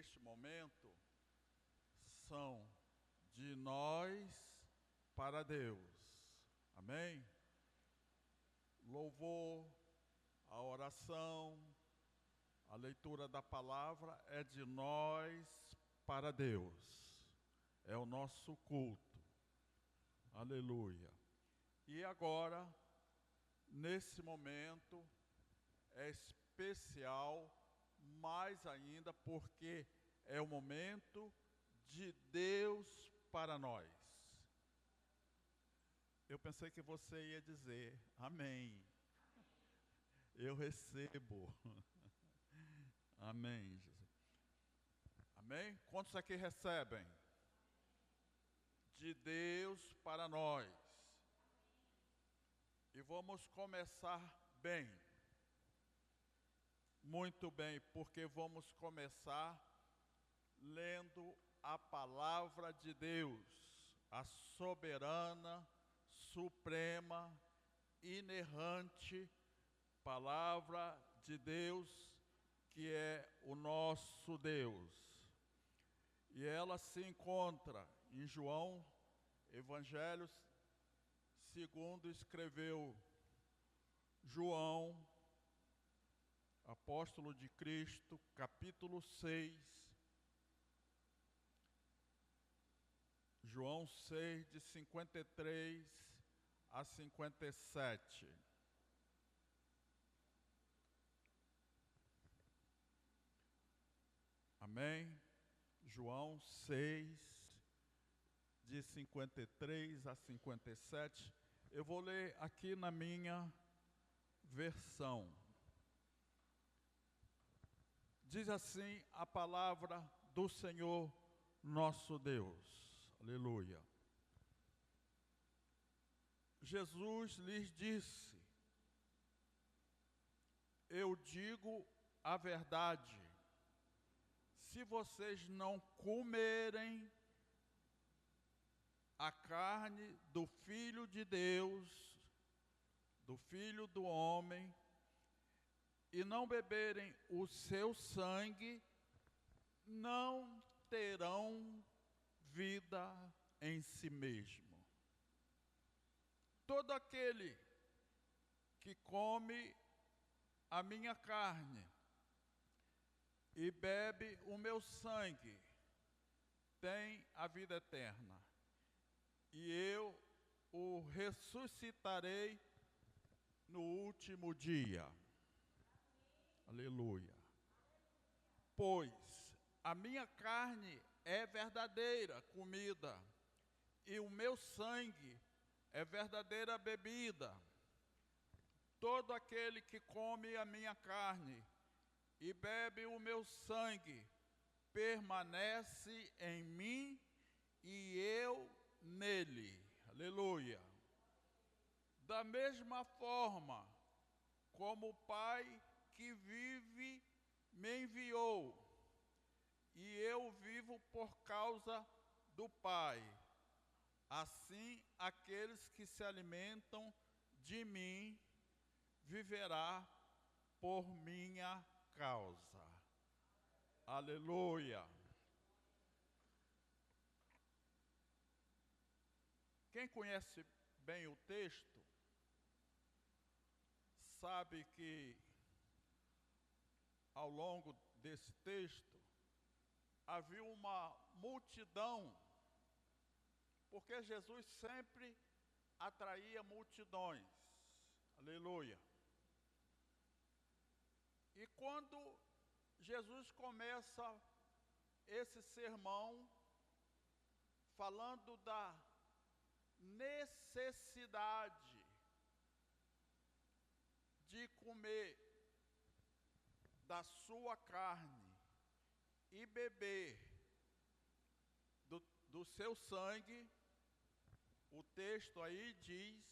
neste momento são de nós para Deus. Amém? Louvor, a oração, a leitura da palavra é de nós para Deus. É o nosso culto. Aleluia. E agora, nesse momento, é especial, mais ainda, porque é o momento de Deus para nós. Eu pensei que você ia dizer, amém. Eu recebo. Amém, Jesus. Amém? Quantos aqui recebem? De Deus para nós. E vamos começar bem. Muito bem, porque vamos começar lendo a palavra de Deus, a soberana, suprema, inerrante palavra de Deus, que é o nosso Deus. E ela se encontra em João, Evangelho segundo escreveu João, apóstolo de Cristo, capítulo 6, João 6, de 53 a 57. Amém? João 6, de 53 a 57. Eu vou ler aqui na minha versão. Diz assim a palavra do Senhor nosso Deus. Aleluia. Jesus lhes disse: eu digo a verdade, se vocês não comerem a carne do Filho de Deus, do Filho do homem, e não beberem o seu sangue, não terão vida em si mesmo. Todo aquele que come a minha carne e bebe o meu sangue tem a vida eterna, e eu o ressuscitarei no último dia. Aleluia. Pois a minha carne é verdadeira comida, e o meu sangue é verdadeira bebida. Todo aquele que come a minha carne e bebe o meu sangue permanece em mim e eu nele. Aleluia. Da mesma forma como o Pai que vive me enviou, e eu vivo por causa do Pai, assim aqueles que se alimentam de mim viverá por minha causa. Aleluia. Quem conhece bem o texto sabe que ao longo desse texto havia uma multidão, porque Jesus sempre atraía multidões. Aleluia. E quando Jesus começa esse sermão falando da necessidade de comer da sua carne e beber do seu sangue, o texto aí diz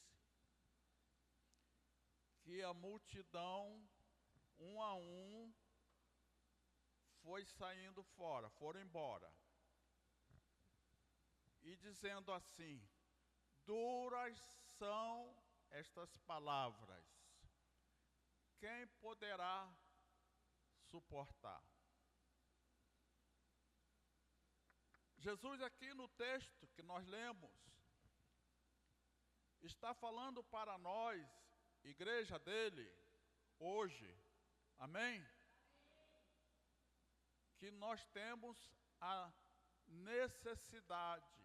que a multidão, um a um, foi saindo fora, foram embora. E dizendo assim: duras são estas palavras, quem poderá suportar? Jesus aqui no texto que nós lemos, está falando para nós, igreja dele, hoje, amém? Que nós temos a necessidade,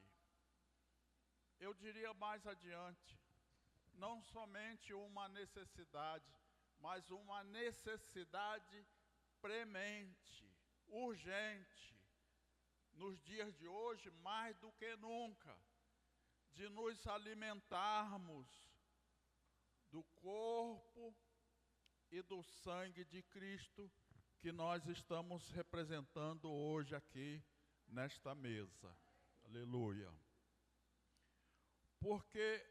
eu diria mais adiante, não somente uma necessidade, mas uma necessidade premente, urgente, nos dias de hoje, mais do que nunca, de nos alimentarmos do corpo e do sangue de Cristo que nós estamos representando hoje aqui nesta mesa. Aleluia. Porque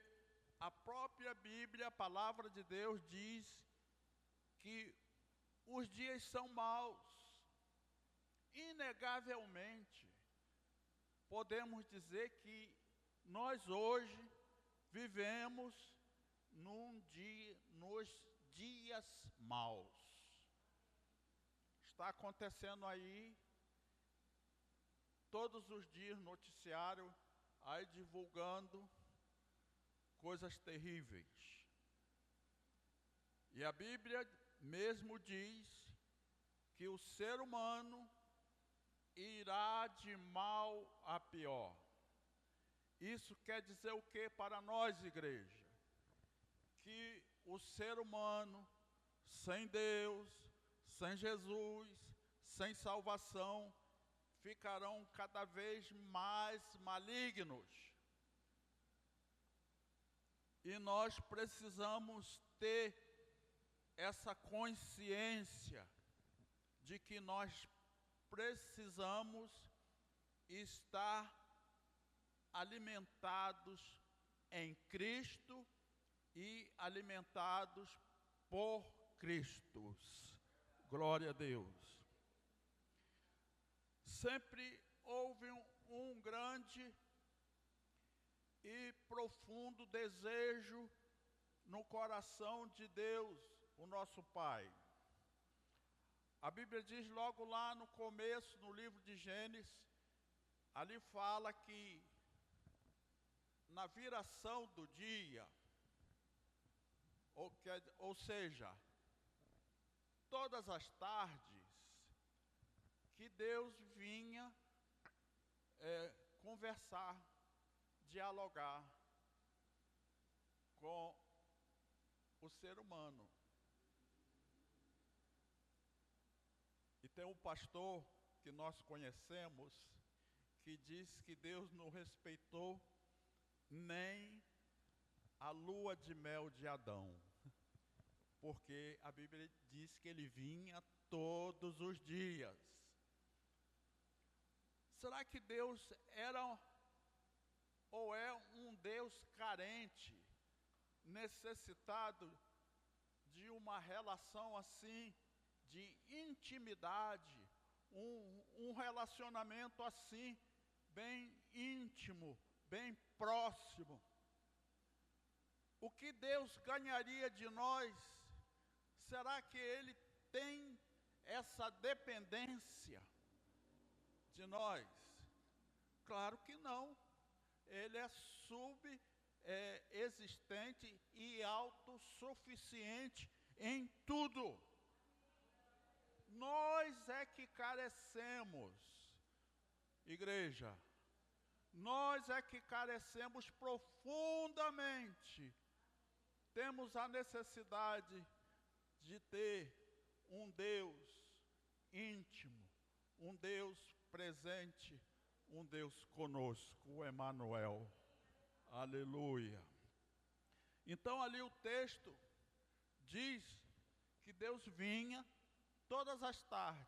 a própria Bíblia, a palavra de Deus diz que os dias são maus. Inegavelmente, podemos dizer que nós hoje vivemos nos dias maus. Está acontecendo aí, todos os dias, noticiário, aí divulgando coisas terríveis. E a Bíblia mesmo diz que o ser humano irá de mal a pior. Isso quer dizer o que para nós, igreja? Que o ser humano, sem Deus, sem Jesus, sem salvação, ficarão cada vez mais malignos. E nós precisamos ter essa consciência de que nós precisamos estar alimentados em Cristo e alimentados por Cristo. Glória a Deus. Sempre houve um grande e profundo desejo no coração de Deus, o nosso Pai. A Bíblia diz logo lá no começo, no livro de Gênesis, ali fala que na viração do dia, ou seja, todas as tardes, que Deus vinha conversar, dialogar com o ser humano. E tem um pastor que nós conhecemos que diz que Deus não respeitou nem a lua de mel de Adão, porque a Bíblia diz que ele vinha todos os dias. Será que Deus era ou é um Deus carente, necessitado de uma relação assim, de intimidade, um relacionamento assim, bem íntimo, bem próximo? O que Deus ganharia de nós? Será que Ele tem essa dependência de nós? Claro que não. Ele é existente e autossuficiente em tudo. Nós é que carecemos, igreja. Nós é que carecemos profundamente. Temos a necessidade de ter um Deus íntimo, um Deus presente, um Deus conosco, o Emanuel. Aleluia. Então ali o texto diz que Deus vinha todas as tardes.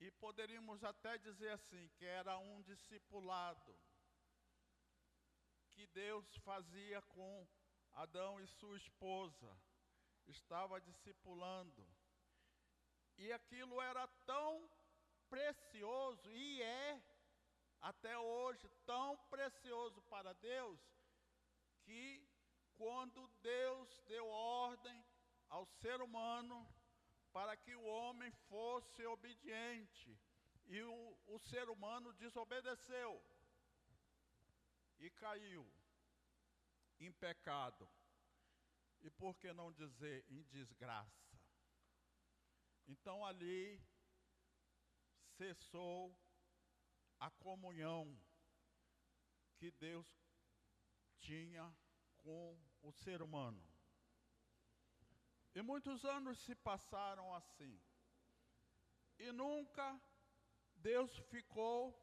E poderíamos até dizer assim, que era um discipulado que Deus fazia com Adão e sua esposa. Estava discipulando. E aquilo era tão precioso, e é até hoje tão precioso para Deus, que quando Deus deu ordem ao ser humano para que o homem fosse obediente e o ser humano desobedeceu e caiu em pecado. E por que não dizer em desgraça? Então ali cessou a comunhão que Deus tinha com o ser humano. E muitos anos se passaram assim. E nunca Deus ficou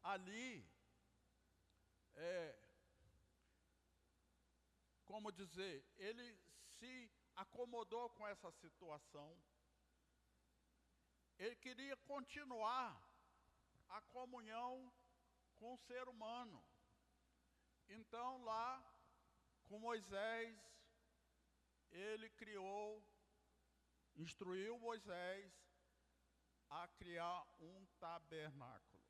ali, como dizer, ele se acomodou com essa situação. Ele queria continuar a comunhão com o ser humano. Então lá, com Moisés, ele instruiu Moisés a criar um tabernáculo,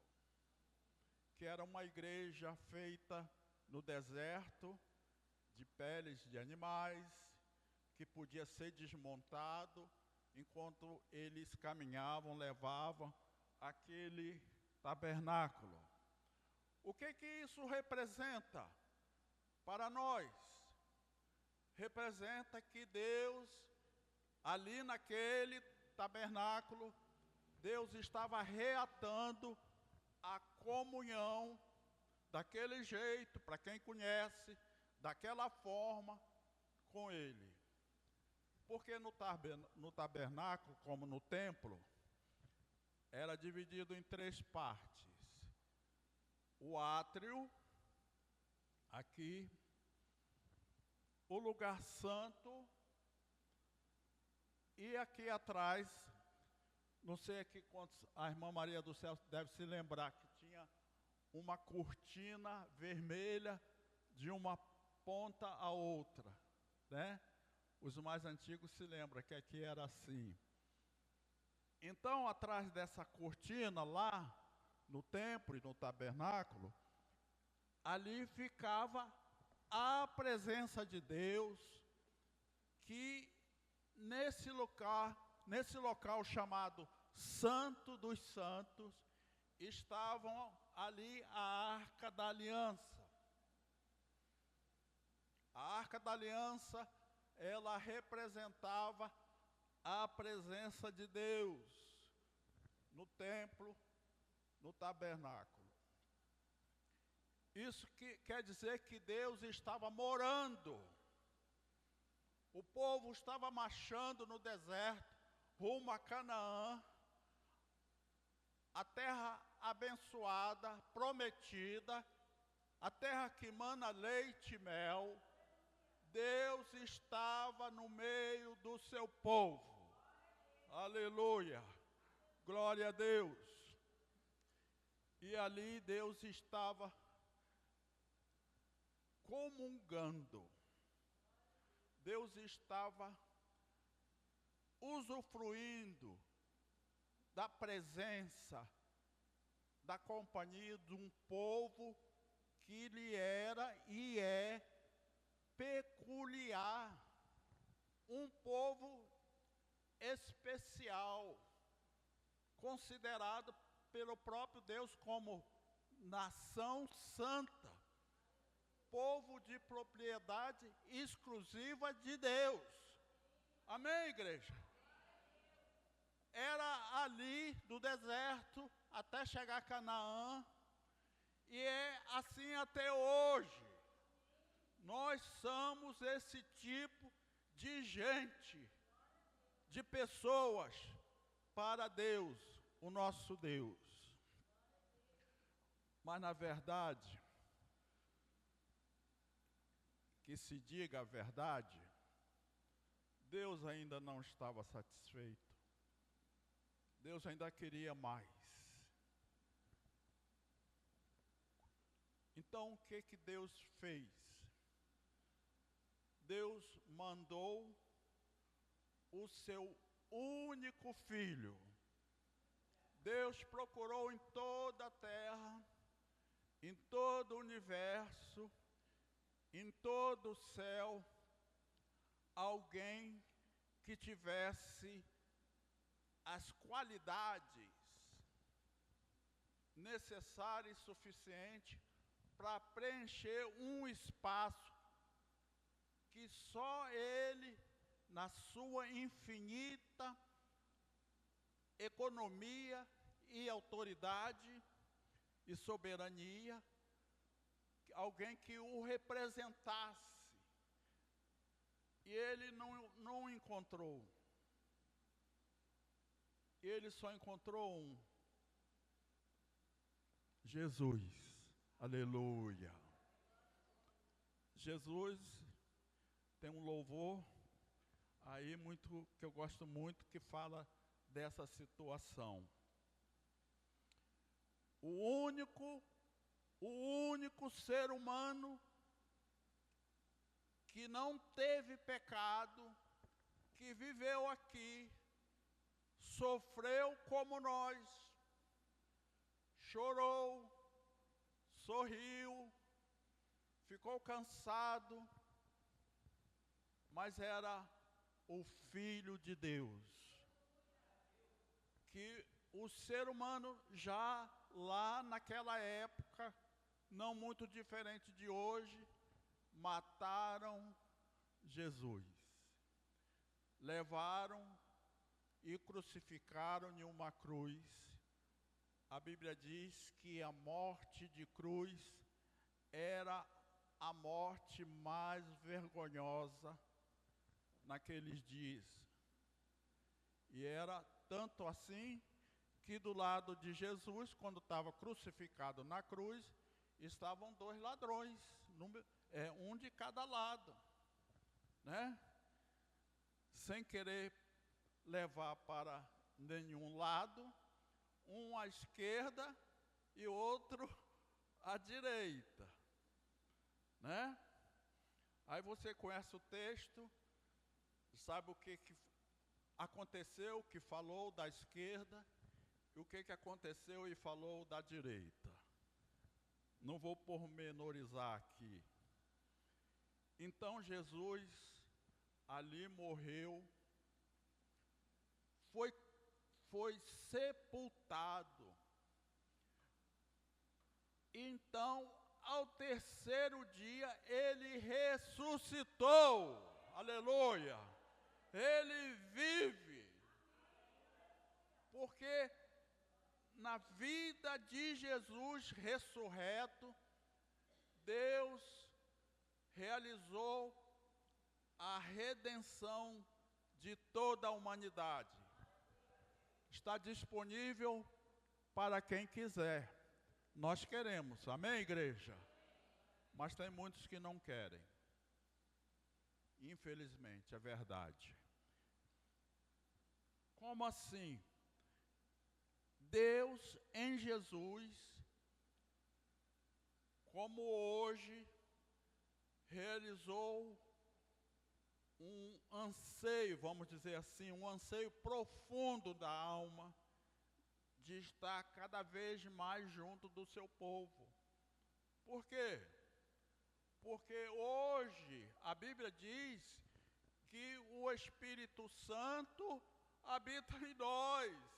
que era uma igreja feita no deserto, de peles de animais, que podia ser desmontado, enquanto eles caminhavam, levavam aquele tabernáculo. O que isso representa para nós? Representa que Deus, ali naquele tabernáculo, Deus estava reatando a comunhão daquele jeito, para quem conhece, daquela forma com Ele. Porque no tabernáculo, como no templo, era dividido em 3 partes. O átrio, aqui, o lugar santo, e aqui atrás, não sei aqui quantos, a irmã Maria do Céu deve se lembrar que tinha uma cortina vermelha de uma ponta a outra, né? Os mais antigos se lembram que aqui era assim. Então, atrás dessa cortina, lá no templo e no tabernáculo, ali ficava a presença de Deus, que nesse local chamado Santo dos Santos, estavam ali a Arca da Aliança. A Arca da Aliança, ela representava a presença de Deus no templo, no tabernáculo. Isso quer dizer que Deus estava morando. O povo estava marchando no deserto, rumo a Canaã, a terra abençoada, prometida, a terra que mana leite e mel. Deus estava no meio do seu povo. Aleluia. Glória a Deus. E ali Deus estava comungando. Deus estava usufruindo da presença, da companhia de um povo que lhe era e é peculiar, um povo especial, considerado pelo próprio Deus como nação santa, povo de propriedade exclusiva de Deus. Amém, igreja? Era ali do deserto até chegar a Canaã, e é assim até hoje. Nós somos esse tipo de gente, de pessoas para Deus, o nosso Deus. Mas na verdade, que se diga a verdade, Deus ainda não estava satisfeito. Deus ainda queria mais. Então o que Deus fez? Deus mandou o seu único filho. Deus procurou em toda a terra, em todo o universo, em todo o céu, alguém que tivesse as qualidades necessária e suficiente para preencher um espaço que só Ele, na sua infinita economia e autoridade e soberania, alguém que o representasse. E ele não encontrou. Ele só encontrou um. Jesus. Aleluia. Jesus tem um louvor aí muito que eu gosto muito, que fala dessa situação. O único ser humano que não teve pecado, que viveu aqui, sofreu como nós, chorou, sorriu, ficou cansado, mas era o Filho de Deus, que o ser humano já lá naquela época, não muito diferente de hoje, mataram Jesus, levaram e crucificaram em uma cruz. A Bíblia diz que a morte de cruz era a morte mais vergonhosa naqueles dias. E era tanto assim que do lado de Jesus, quando estava crucificado na cruz, estavam 2 ladrões, um de cada lado, né? Sem querer levar para nenhum lado, um à esquerda e outro à direita, né? Aí você conhece o texto, sabe o que aconteceu, o que falou da esquerda, e o que aconteceu e falou da direita. Não vou pormenorizar aqui. Então Jesus ali morreu, foi sepultado. Então, ao terceiro dia, ele ressuscitou. Aleluia! Ele vive. Porque na vida de Jesus ressurreto, Deus realizou a redenção de toda a humanidade. Está disponível para quem quiser. Nós queremos, amém, igreja? Mas tem muitos que não querem. Infelizmente, é verdade. Como assim? Deus em Jesus, como hoje, realizou um anseio, vamos dizer assim, um anseio profundo da alma, de estar cada vez mais junto do seu povo. Por quê? Porque hoje a Bíblia diz que o Espírito Santo habita em nós.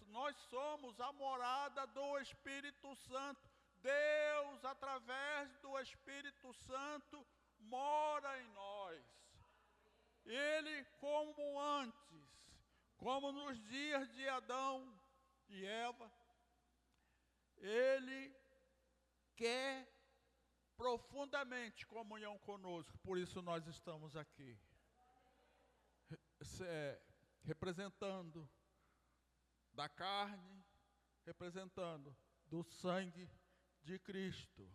Nós somos a morada do Espírito Santo. Deus, através do Espírito Santo, mora em nós. Ele, como antes, como nos dias de Adão e Eva, Ele quer profundamente comunhão conosco. Por isso nós estamos aqui, representando da carne, representando do sangue de Cristo.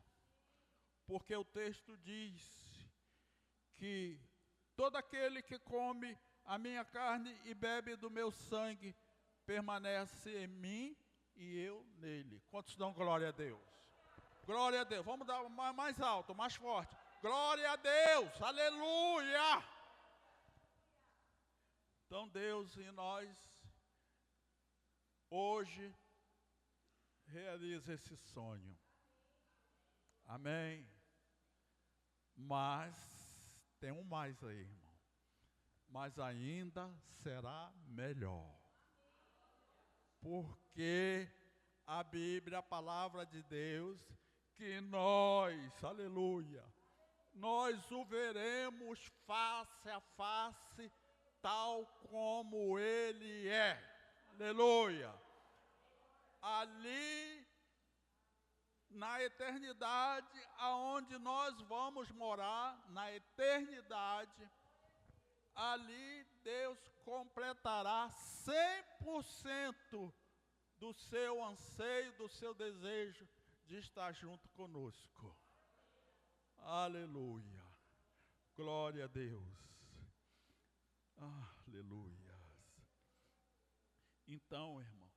Porque o texto diz que todo aquele que come a minha carne e bebe do meu sangue permanece em mim e eu nele. Quantos dão glória a Deus? Glória a Deus. Vamos dar mais alto, mais forte. Glória a Deus. Aleluia. Então Deus em nós hoje realiza esse sonho. Amém. Mas tem um mais aí, irmão. Mas ainda será melhor. Porque a Bíblia, a palavra de Deus, que nós, aleluia, nós o veremos face a face, tal como Ele é. Aleluia. Ali, na eternidade, aonde nós vamos morar, na eternidade, ali Deus completará 100% do seu anseio, do seu desejo de estar junto conosco. Aleluia. Glória a Deus. Aleluia. Então, irmãos,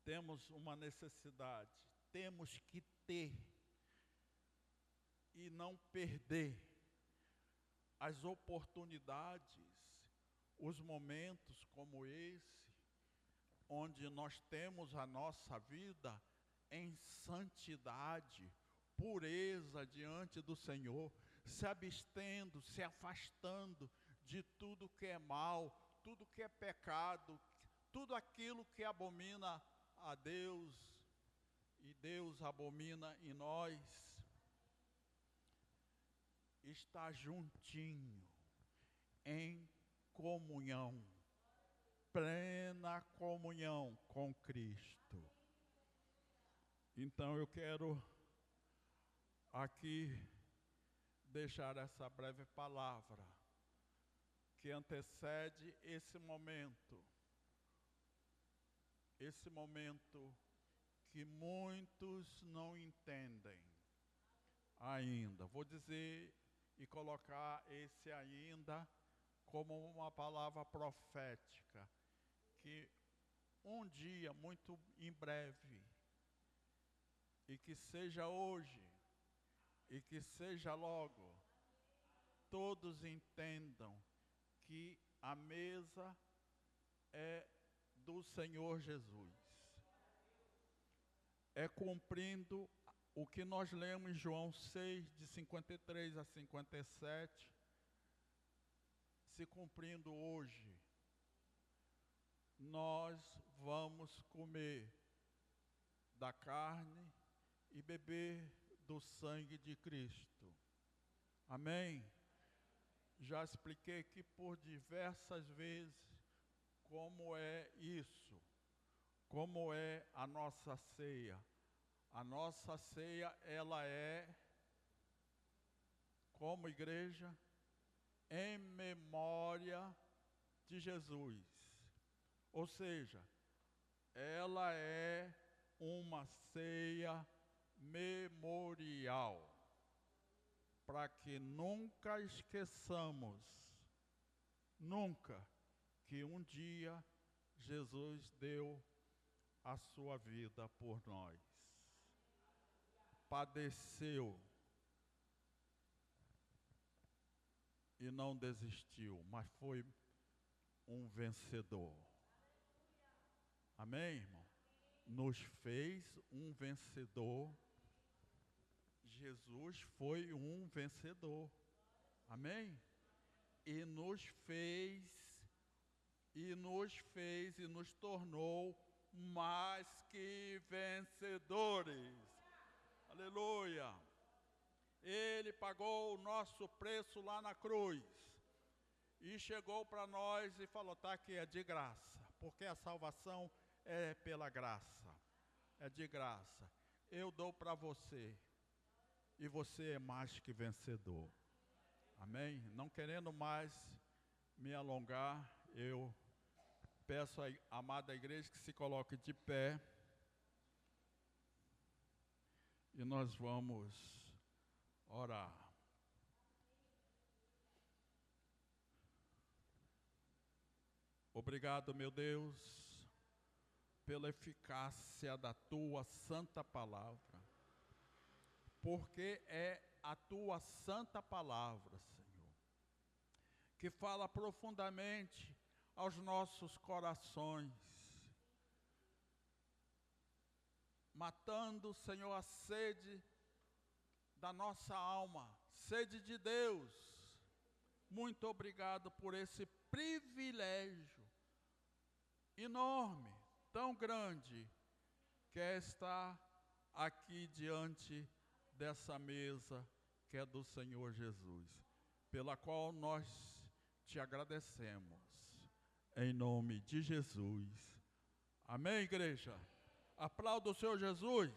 temos uma necessidade, temos que ter e não perder as oportunidades, os momentos como esse, onde nós temos a nossa vida em santidade, pureza diante do Senhor, se abstendo, se afastando de tudo que é mal, tudo que é pecado, tudo aquilo que abomina a Deus e Deus abomina em nós. Está juntinho, em comunhão, plena comunhão com Cristo. Então eu quero aqui deixar essa breve palavra que antecede esse momento que muitos não entendem ainda. Vou dizer e colocar esse ainda como uma palavra profética, que um dia, muito em breve, e que seja hoje, e que seja logo, todos entendam que a mesa é do Senhor Jesus. É cumprindo o que nós lemos em João 6, de 53 a 57, se cumprindo hoje, nós vamos comer da carne e beber do sangue de Cristo. Amém? Já expliquei aqui por diversas vezes como é isso, como é a nossa ceia. A nossa ceia, ela é, como igreja, em memória de Jesus. Ou seja, ela é uma ceia memorial, para que nunca esqueçamos, nunca, que um dia Jesus deu a sua vida por nós. Padeceu e não desistiu, mas foi um vencedor. Amém, irmão? Nos fez um vencedor. Jesus foi um vencedor. Amém? E nos tornou mais que vencedores. Aleluia. Ele pagou o nosso preço lá na cruz. E chegou para nós e falou, tá aqui, é de graça. Porque a salvação é pela graça. É de graça. Eu dou para você. E você é mais que vencedor. Amém? Não querendo mais me alongar, eu peço à amada igreja que se coloque de pé. E nós vamos orar. Obrigado, meu Deus, pela eficácia da tua santa palavra. Porque é a tua santa palavra, Senhor, que fala profundamente aos nossos corações, matando, Senhor, a sede da nossa alma, sede de Deus. Muito obrigado por esse privilégio enorme, tão grande, quer estar aqui diante dessa mesa que é do Senhor Jesus, pela qual nós te agradecemos, em nome de Jesus. Amém, igreja? Aplauda o Senhor Jesus.